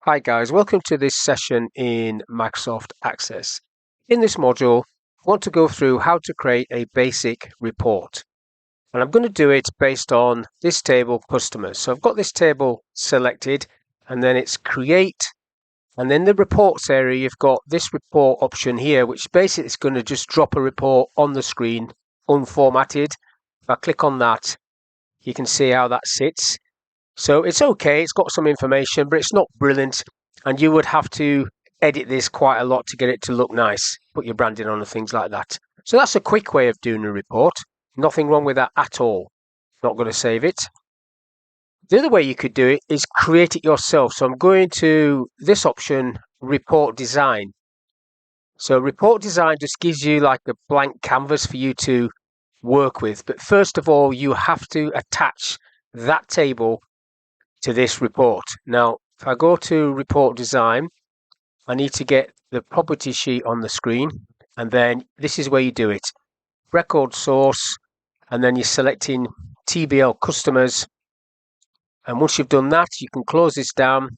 Hi guys, welcome to this session in Microsoft Access. In this module, I want to go through how to create a basic report. And I'm going to do it based on this table, customers. So I've got this table selected and then it's create. And then the reports area, you've got this report option here, which basically is going to just drop a report on the screen, unformatted. If I click on that, you can see how that sits. So it's okay, it's got some information, but it's not brilliant. And you would have to edit this quite a lot to get it to look nice, put your branding on and things like that. So that's a quick way of doing a report. Nothing wrong with that at all. Not going to save it. The other way you could do it is create it yourself. So I'm going to this option, report design. So report design just gives you like a blank canvas for you to work with. But first of all, you have to attach that table to this report. Now, if I go to report design, I need to get the property sheet on the screen, and then this is where you do it. Record source, and then you're selecting TBL customers. And once you've done that, you can close this down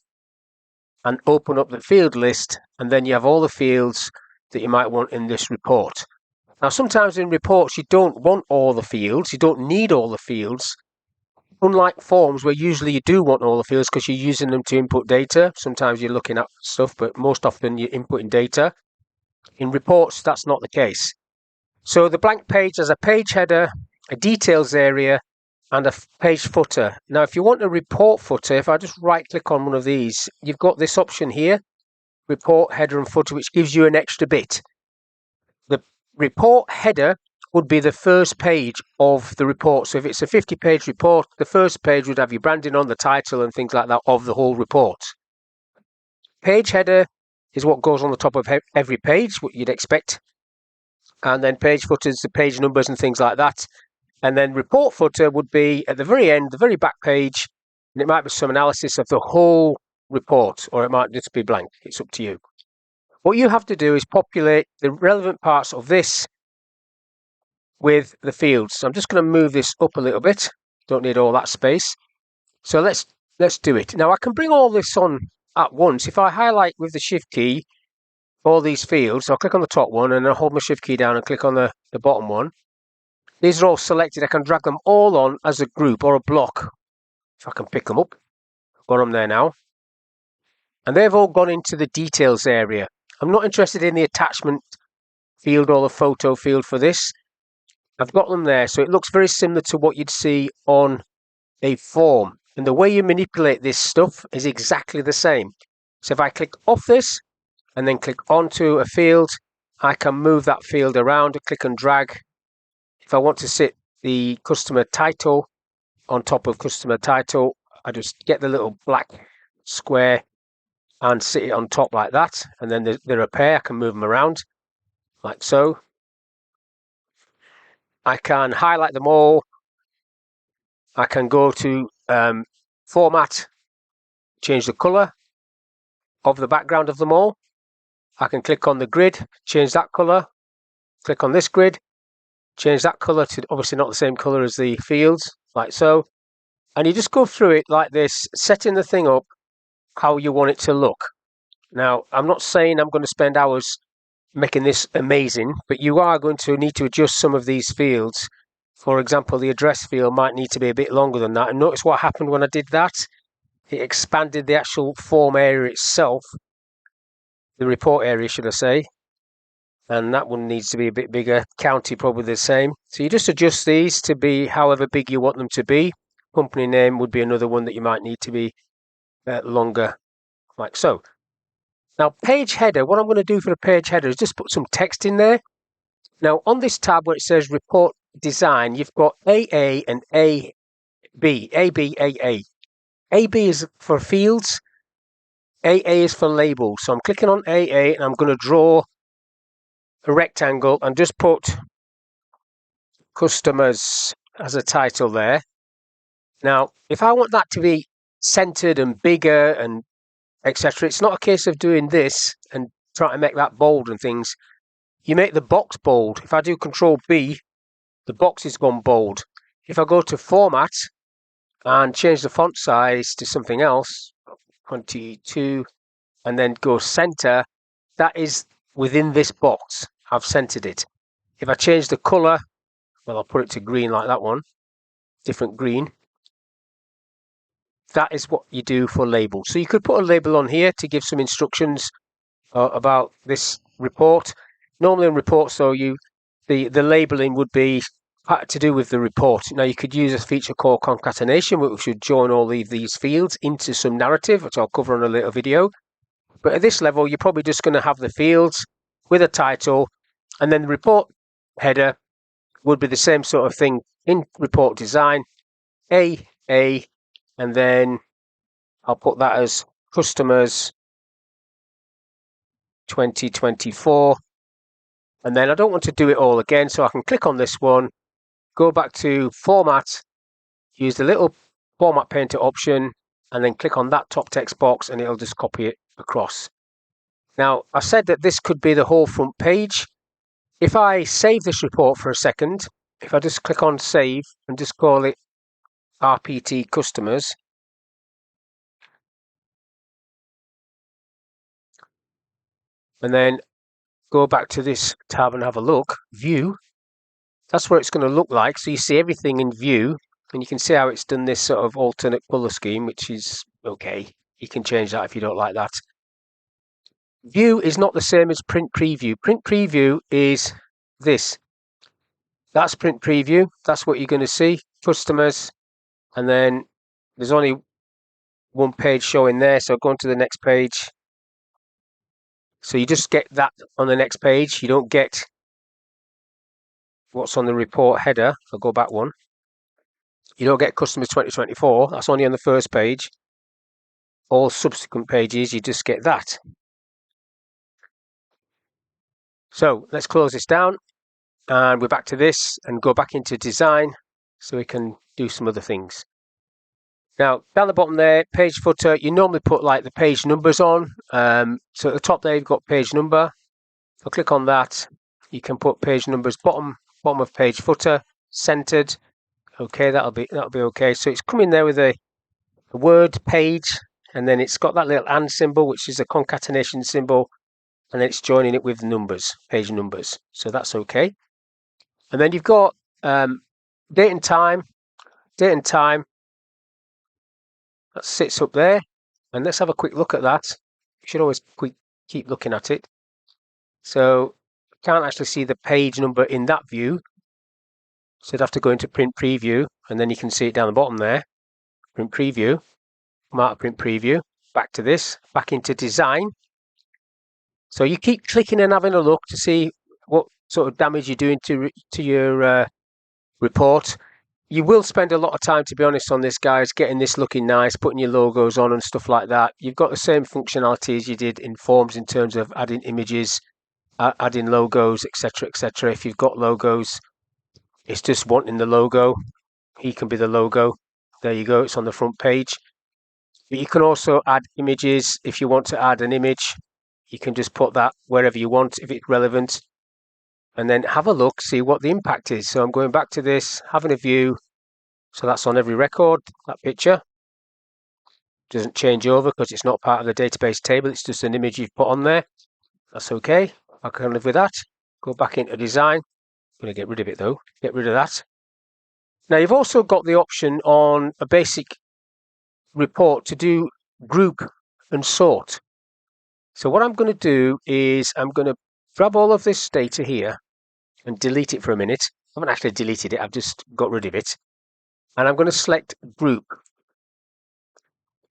and open up the field list, and then you have all the fields that you might want in this report. Now, sometimes in reports, you don't want all the fields, you don't need all the fields. Unlike forms where usually you do want all the fields because you're using them to input data. Sometimes you're looking at stuff, but most often you're inputting data. In reports, that's not the case. So the blank page has a page header, a details area, and a page footer. Now, if you want a report footer, if I just right click on one of these, you've got this option here, report header and footer, which gives you an extra bit. The report header would be the first page of the report. So if it's a 50-page report, the first page would have your branding on, the title and things like that of the whole report. Page header is what goes on the top of every page, what you'd expect. And then page footers, the page numbers and things like that. And then report footer would be at the very end, the very back page, and it might be some analysis of the whole report, or it might just be blank. It's up to you. What you have to do is populate the relevant parts of this with the fields. So I'm just going to move this up a little bit. Don't need all that space. So let's do it. Now I can bring all this on at once. If I highlight with the shift key all these fields, I'll click on the top one and I'll hold my shift key down and click on the bottom one. These are all selected. I can drag them all on as a group or a block. If I can pick them up. Got them there now. And they've all gone into the details area. I'm not interested in the attachment field or the photo field for this. I've got them there, so it looks very similar to what you'd see on a form. And the way you manipulate this stuff is exactly the same. So if I click off this and then click onto a field, I can move that field around, click and drag. If I want to sit the customer title on top of customer title, I just get the little black square and sit it on top like that. And then they're a pair, I can move them around like so. I can highlight them all. I can go to format, change the color of the background of them all. I can click on the grid, change that color, click on this grid, change that color to obviously not the same color as the fields, like so. And you just go through it like this, setting the thing up how you want it to look. Now, I'm not saying I'm going to spend hours making this amazing, but you are going to need to adjust some of these fields. For example, the address field might need to be a bit longer than that. And notice what happened when I did that. It expanded the actual form area itself, the report area, should I say. And that one needs to be a bit bigger. County probably the same. So you just adjust these to be however big you want them to be. Company name would be another one that you might need to be longer, like so. Now, page header, what I'm going to do for the page header is just put some text in there. Now, on this tab where it says report design, you've got AA and AB, AA. AB is for fields, AA is for labels. So I'm clicking on AA and I'm going to draw a rectangle and just put customers as a title there. Now, if I want that to be centered and bigger and etc., it's not a case of doing this and trying to make that bold and things. You make the box bold. If I do Control B, the box is gone bold. If I go to Format and change the font size to something else, 22, and then go center. That is within this box. I've centered it. If I change the color, well, I'll put it to green like that one, different green. That is what you do for labels. So you could put a label on here to give some instructions about this report. Normally in reports, though, the labeling would be to do with the report. Now you could use a feature called concatenation, which would join all these fields into some narrative, which I'll cover on a later video. But at this level, you're probably just going to have the fields with a title, and then the report header would be the same sort of thing in report design, A, and then I'll put that as customers 2024. And then I don't want to do it all again, so I can click on this one, go back to format, use the little format painter option, and then click on that top text box and it'll just copy it across. Now, I said that this could be the whole front page. If I save this report for a second, if I just click on save and just call it RPT customers, and then go back to this tab and have a look, view, that's what it's going to look like. So you see everything in view, and you can see how it's done this sort of alternate color scheme, which is okay. You can change that if you don't like that. View is not the same as print preview. Print preview is this. That's print preview. That's what you're going to see. Customers, and then there's only one page showing there, so go on to the next page. So you just get that on the next page. You don't get what's on the report header. I'll go back one. You don't get customers 2024. That's only on the first page. All subsequent pages, you just get that. So let's close this down, and we're back to this and go back into design so we can do some other things. Now, down the bottom there, page footer, you normally put like the page numbers on. So at the top there, you've got page number. If I click on that, you can put page numbers bottom of page footer, centered. Okay, that'll be okay. So it's coming there with a word page, and then it's got that little and symbol, which is a concatenation symbol, and then it's joining it with numbers, page numbers. So that's okay. And then you've got date and time. That sits up there, and let's have a quick look at that. You should always keep looking at it. So I can't actually see the page number in that view, so I'd have to go into print preview, and then you can see it down the bottom there. Print preview, come out of print preview, back to this, back into design. So you keep clicking and having a look to see what sort of damage you're doing to your report. You will spend a lot of time, to be honest, on this, guys, getting this looking nice, putting your logos on and stuff like that. You've got the same functionality as you did in Forms in terms of adding images, adding logos, etc., etc. If you've got logos, it's just wanting the logo. He can be the logo. There you go. It's on the front page. But you can also add images. If you want to add an image, you can just put that wherever you want if it's relevant. And then have a look, see what the impact is. So I'm going back to this, having a view. So that's on every record, that picture. Doesn't change over because it's not part of the database table. It's just an image you've put on there. That's okay. I can live with that. Go back into design. I'm going to get rid of it though. Get rid of that. Now you've also got the option on a basic report to do group and sort. So what I'm going to do is I'm going to grab all of this data here and delete it for a minute. I haven't actually deleted it. I've just got rid of it. And I'm going to select group.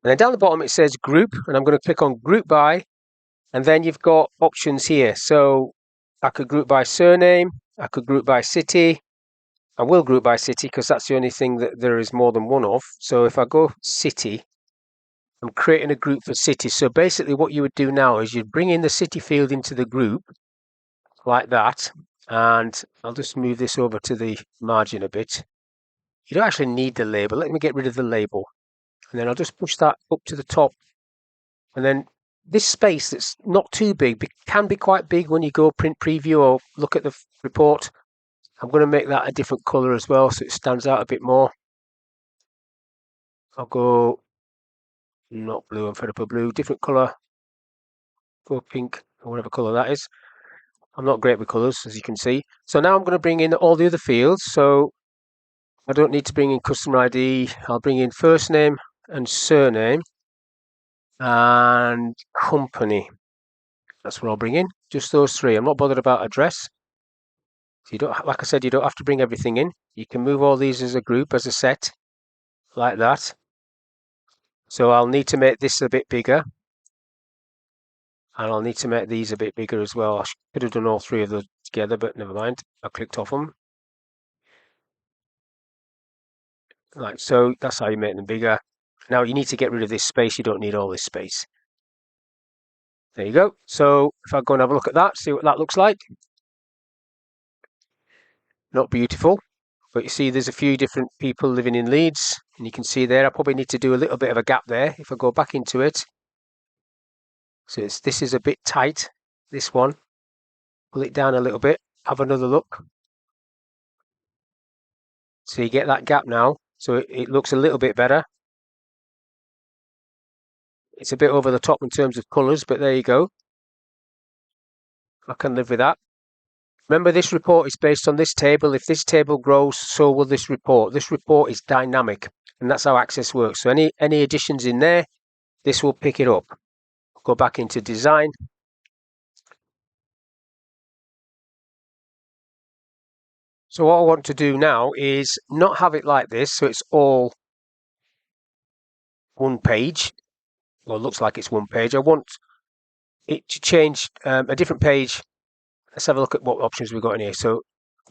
And then down the bottom it says group, and I'm going to click on group by, and then you've got options here. So I could group by surname, I could group by city. I will group by city because that's the only thing that there is more than one of. So if I go city, I'm creating a group for city. So basically what you would do now is you'd bring in the city field into the group like that. And I'll just move this over to the margin a bit. You don't actually need the label. Let me get rid of the label. And then I'll just push that up to the top. And then this space that's not too big, can be quite big when you go print preview or look at the report. I'm going to make that a different color as well so it stands out a bit more. I'll go not blue and fed up a blue, different colour, go pink or whatever colour that is. I'm not great with colours, as you can see. So now I'm going to bring in all the other fields. So I don't need to bring in customer ID. I'll bring in first name and surname and company. That's what I'll bring in. Just those three. I'm not bothered about address. So you don't, like I said, you don't have to bring everything in. You can move all these as a group, as a set, like that. So I'll need to make this a bit bigger. And I'll need to make these a bit bigger as well. I could have done all three of those together, but never mind. I clicked off them. Like so, that's how you make them bigger. Now you need to get rid of this space. You don't need all this space. There you go. So if I go and have a look at that, see what that looks like. Not beautiful, but you see there's a few different people living in Leeds, and you can see there I probably need to do a little bit of a gap there. If I go back into it, so this is a bit tight, this one. Pull it down a little bit, have another look. So you get that gap now, so it looks a little bit better. It's a bit over the top in terms of colours, but there you go. I can live with that. Remember, this report is based on this table. If this table grows, so will this report. This report is dynamic, and that's how Access works. So any additions in there, this will pick it up. Go back into design. So what I want to do now is not have it like this, so it's all one page. Well, it looks like it's one page. I want it to change a different page. Let's have a look at what options we've got in here. So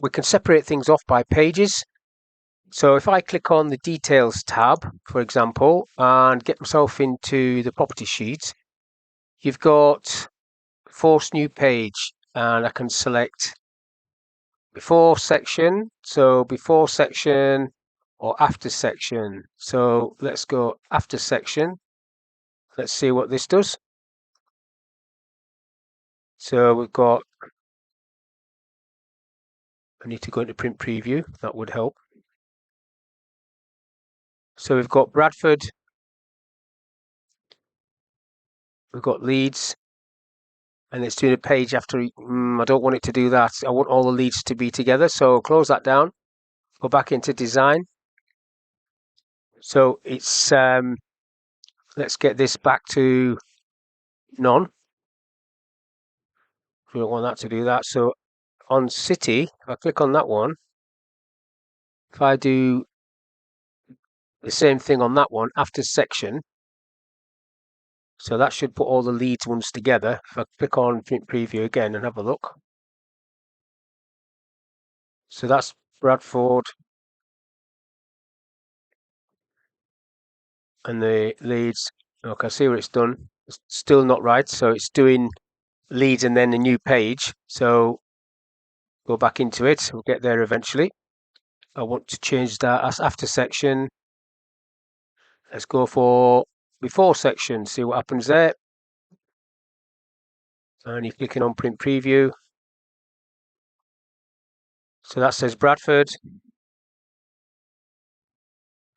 we can separate things off by pages. So if I click on the details tab, for example, and get myself into the property sheet, you've got force new page, and I can select before section. So before section or after section. So let's go after section. Let's see what this does. So we've got, I need to go into print preview, that would help. So we've got Bradford, we've got Leeds, and it's doing a page after. I don't want it to do that. I want all the leads to be together. So close that down, go back into design. So it's, let's get this back to none. We don't want that to do that. So on city, if I click on that one, if I do the same thing on that one after section, so that should put all the leads ones together. If I click on print preview again and have a look. So that's Bradford and the leads. Okay, I see what it's done. It's still not right. So it's doing leads and then a new page. So go back into it. We'll get there eventually. I want to change that as after section. Let's go for before section. See what happens there. And you're clicking on print preview. So that says Bradford.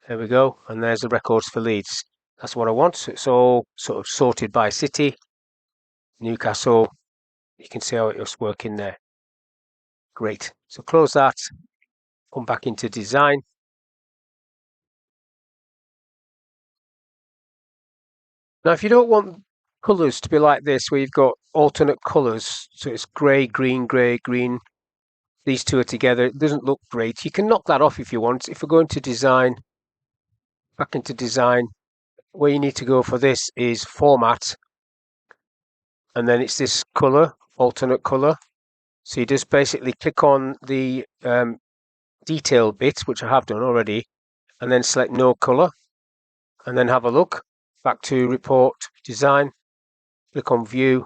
There we go. And there's the records for Leeds. That's what I want. It's all sort of sorted by city. Newcastle. You can see how it was working there. Great. So close that. Come back into design. Now, if you don't want colours to be like this, where you've got alternate colours, so it's grey, green, these two are together, it doesn't look great. You can knock that off if you want. If we go into design, back into design, where you need to go for this is format, and then it's this colour, alternate colour. So you just basically click on the detail bit, which I have done already, and then select no colour, and then have a look. Back to report, design, click on view,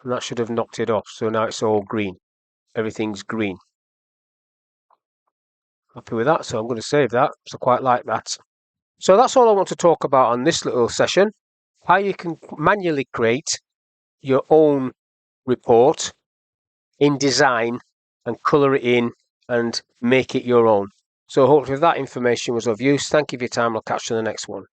and that should have knocked it off. So now it's all green. Everything's green. Happy with that, so I'm going to save that. So I quite like that. So that's all I want to talk about on this little session. How you can manually create your own report in design and colour it in and make it your own. So hopefully that information was of use. Thank you for your time. I'll catch you in the next one.